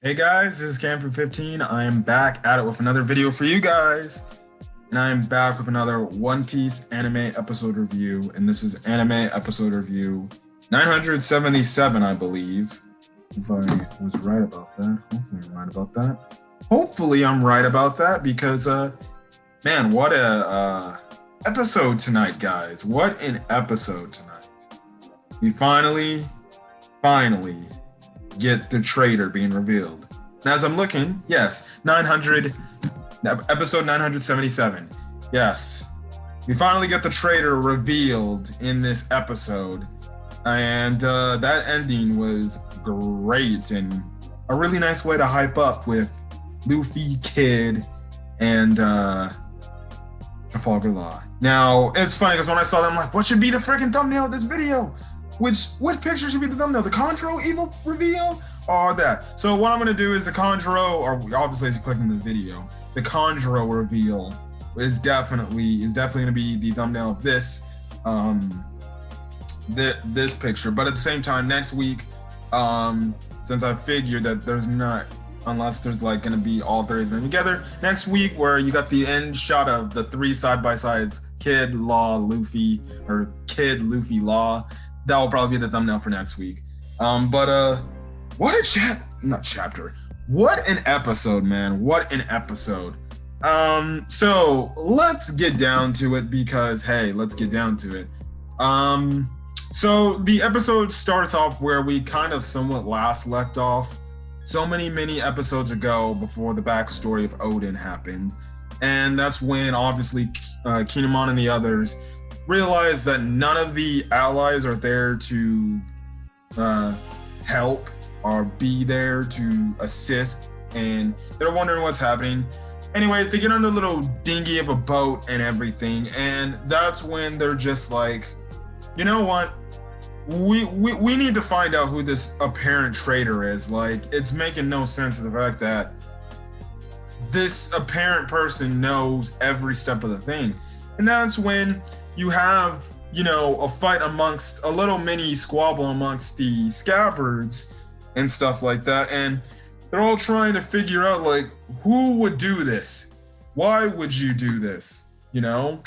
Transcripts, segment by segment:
Hey guys, this is Cam from 15. I am back at it with another video for you guys. And I am back with another One Piece anime episode review. And this is anime episode review 977, I believe. If I was right about that. Hopefully I'm right about that. Hopefully I'm right about that because, man, what a episode tonight, guys. What an episode tonight. We finally get the traitor being revealed. And as I'm looking, yes, episode 977. Yes, we finally get the traitor revealed in this episode. And that ending was great and a really nice way to hype up with Luffy, Kid, and Trafalgar Law. Now, it's funny because when I saw that, I'm like, what should be the freaking thumbnail of this video? What picture should be the thumbnail? The Kanjuro evil reveal or that? So what I'm gonna do is the Kanjuro, or obviously as you click in the video, the Kanjuro reveal is definitely gonna be the thumbnail of this this picture. But at the same time, next week, since I figured that there's not, unless there's like gonna be all three of them together, next week where you got the end shot of the three side by sides, Kid, Law, Luffy, or Kid, Luffy, Law. That will probably be the thumbnail for next week. But what a chapter. What an episode, man. What an episode. So let's get down to it because, hey, let's get down to it. So the episode starts off where we kind of somewhat last left off so many episodes ago before the backstory of Odin happened. And that's when obviously Kinemon and the others realize that none of the allies are there to help or be there to assist, and they're wondering what's happening. Anyways, they get on the little dinghy of a boat and everything, and that's when they're just like, you know what? We need to find out who this apparent traitor is. Like, it's making no sense to the fact that this apparent person knows every step of the thing. And that's when you have, you know, a fight amongst a little mini squabble amongst the scabbards and stuff like that. And they're all trying to figure out, like, who would do this? Why would you do this? You know?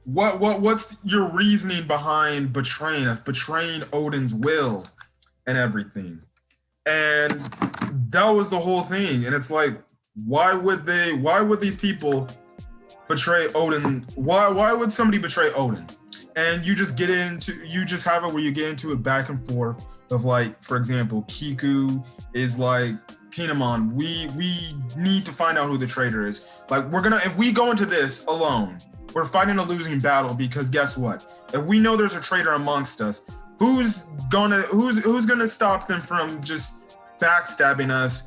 What's your reasoning behind betraying us, betraying Odin's will and everything? And that was the whole thing. And it's like, why would these people betray Odin? Why would somebody betray Odin? And you just have it where you get into it back and forth of, like, for example, Kiku is like, Kinemon, we need to find out who the traitor is. Like, if we go into this alone, we're fighting a losing battle, because guess what? If we know there's a traitor amongst us, who's gonna stop them from just backstabbing us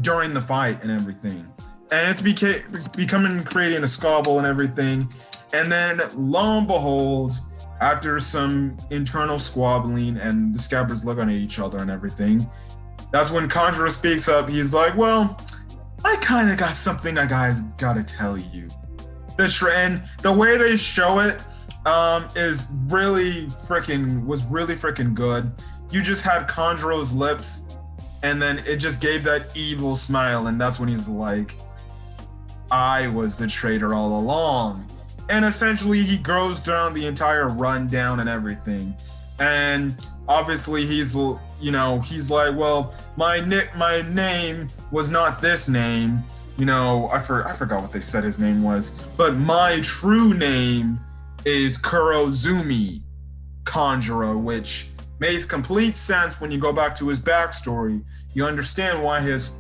during the fight and everything? And it's creating a squabble and everything. And then lo and behold, after some internal squabbling and the scabbards looking at each other and everything, that's when Kanjuro speaks up. He's like, well, I kind of got something I gotta tell you. And the way they show it was really freaking good. You just had Kanjuro's lips, and then it just gave that evil smile, and that's when he's like, I was the traitor all along. And essentially he goes down the entire rundown and everything. And obviously he's like, well, my name was not this name. You know, I forgot what they said his name was, but my true name is Kurozumi Kanjuro, which makes complete sense when you go back to his backstory. You understand why his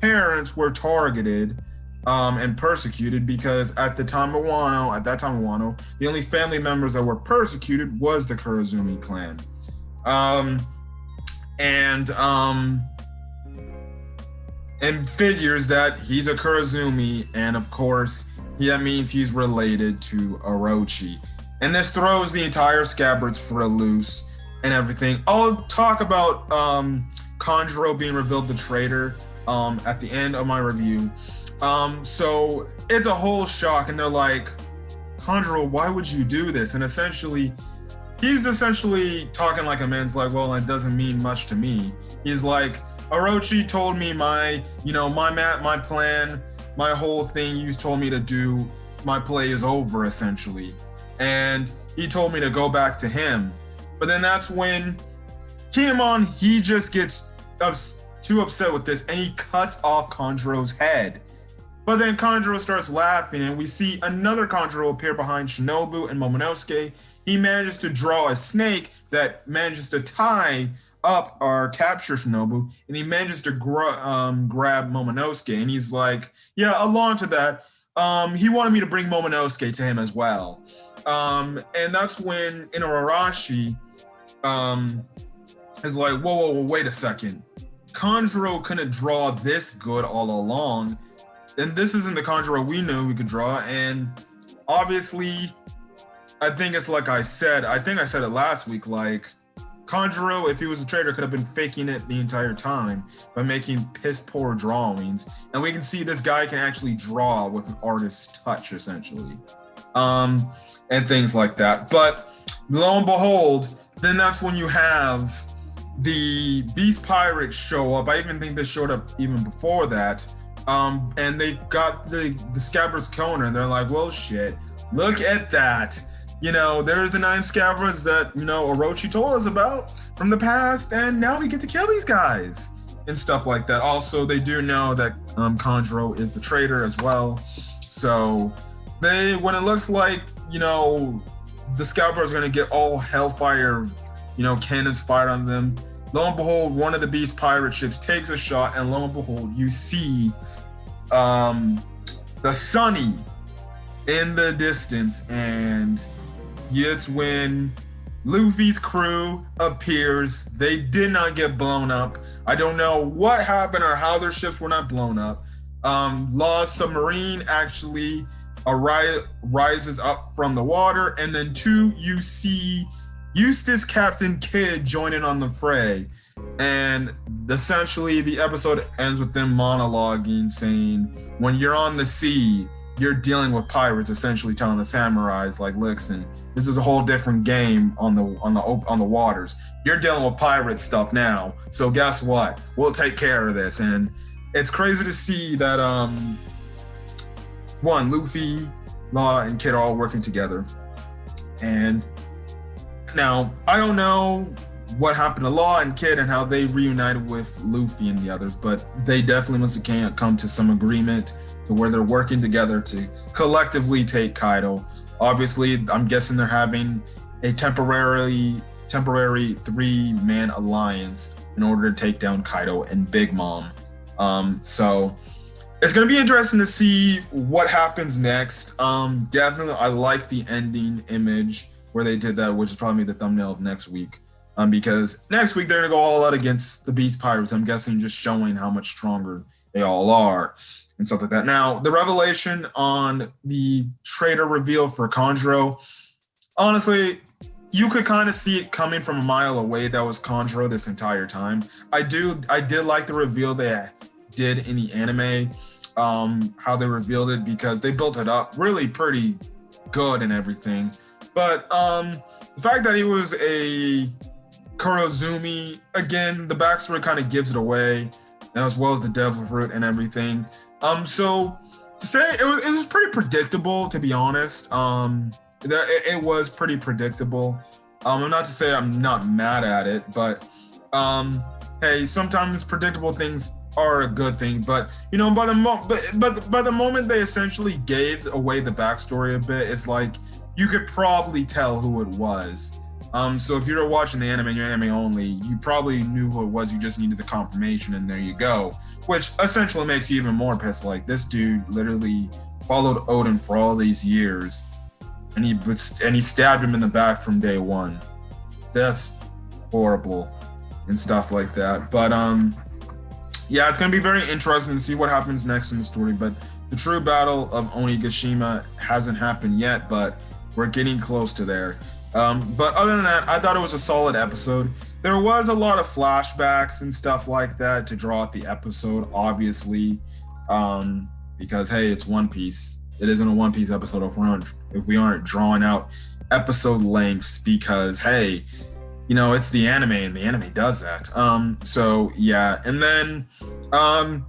parents were targeted and persecuted, because at that time of Wano, the only family members that were persecuted was the Kurozumi clan. And figures that he's a Kurozumi, and of course, that means he's related to Orochi. And this throws the entire scabbards for a loose and everything. I'll talk about Kanjuro being revealed the traitor at the end of my review. So it's a whole shock, and they're like, Kanjuro, why would you do this? And he's essentially talking like a man's like, well, it doesn't mean much to me. He's like, Orochi told me my plan, my whole thing you told me to do, my play is over essentially. And he told me to go back to him. But then that's when Kinemon, he just gets too upset with this and he cuts off Kanjuro's head. But then Kanjuro starts laughing and we see another Kanjuro appear behind Shinobu and Momonosuke. He manages to draw a snake that manages to tie up or capture Shinobu, and he manages to grab Momonosuke, and he's like, yeah, along to that, he wanted me to bring Momonosuke to him as well. And that's when Inuyasha is like, whoa, wait a second. Kanjuro couldn't draw this good all along, and this isn't the Kanjuro we knew we could draw, and obviously, I think it's like I said it last week, like, Kanjuro, if he was a traitor, could have been faking it the entire time by making piss poor drawings. And we can see this guy can actually draw with an artist's touch, essentially. And things like that. But lo and behold, then that's when you have the Beast Pirates show up. I even think they showed up even before that. And they got the Scabbard's Koner, and they're like, well, shit, look at that. There's the 9 Scabbards that, Orochi told us about from the past, and now we get to kill these guys and stuff like that. Also, they do know that Kanjuro is the traitor as well. So when it looks like, the Scabbards are going to get all hellfire, cannons fired on them, lo and behold, one of the Beast Pirate ships takes a shot, and lo and behold, you see the Sunny in the distance, and it's when Luffy's crew appears. They did not get blown up. I don't know what happened or how their ships were not blown up. Law's submarine actually rises up from the water, and then 2, you see Eustace Captain Kidd joining on the fray. And essentially the episode ends with them monologuing, saying, when you're on the sea, you're dealing with pirates, essentially telling the samurais, like, listen, this is a whole different game on the waters. You're dealing with pirate stuff now, so guess what? We'll take care of this. And it's crazy to see that Luffy, Law, and Kid are all working together. And now I don't know what happened to Law and Kid and how they reunited with Luffy and the others, but they definitely must have come to some agreement to where they're working together to collectively take Kaido. Obviously, I'm guessing they're having a temporary 3-man alliance in order to take down Kaido and Big Mom. So it's going to be interesting to see what happens next. Definitely, I like the ending image where they did that, which is probably the thumbnail of next week. Because next week they're going to go all out against the Beast Pirates. I'm guessing just showing how much stronger they all are and stuff like that. Now, the revelation on the traitor reveal for Kanjuro, honestly, you could kind of see it coming from a mile away. That was Kanjuro this entire time. I did like the reveal they did in the anime, how they revealed it, because they built it up really pretty good and everything. But the fact that he was a Kurozumi, again, the backstory kind of gives it away, as well as the devil fruit and everything. So to say it was pretty predictable, to be honest. It was pretty predictable. I'm not to say I'm not mad at it, but hey, sometimes predictable things are a good thing. But by the moment they essentially gave away the backstory a bit, it's like you could probably tell who it was. So if you're watching the anime, you're anime only, you probably knew who it was. You just needed the confirmation, and there you go. Which essentially makes you even more pissed. Like, this dude literally followed Odin for all these years, and he stabbed him in the back from day one. That's horrible and stuff like that. But yeah, it's gonna be very interesting to see what happens next in the story. But the true battle of Onigashima hasn't happened yet, but we're getting close to there. But other than that, I thought it was a solid episode. There was a lot of flashbacks and stuff like that to draw out the episode, obviously, because, hey, it's One Piece. It isn't a One Piece episode if we aren't drawing out episode lengths, because, hey, you know, it's the anime, and the anime does that. So yeah, and then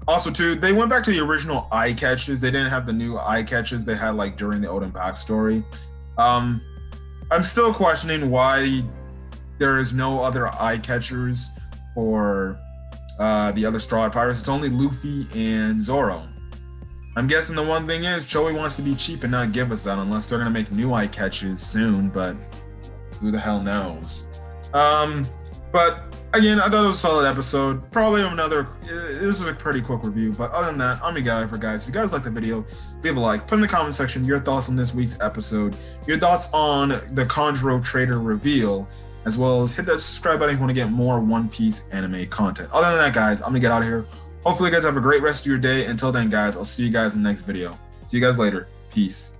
also too, they went back to the original eye catches. They didn't have the new eye catches they had like during the Odin backstory. Um, I'm still questioning why there is no other eye catchers for the other Straw Hat Pirates. It's only Luffy and Zoro. I'm guessing the one thing is Choi wants to be cheap and not give us that unless they're gonna make new eye catches soon, but who the hell knows? But again, I thought it was a solid episode. Probably another. This was a pretty quick review, but other than that, I'm your guy for guys. If you guys like the video, leave a like. Put in the comment section your thoughts on this week's episode, your thoughts on the Kanjuro Trader reveal, as well as hit that subscribe button if you want to get more One Piece anime content. Other than that, guys, I'm gonna get out of here. Hopefully, you guys have a great rest of your day. Until then, guys, I'll see you guys in the next video. See you guys later. Peace.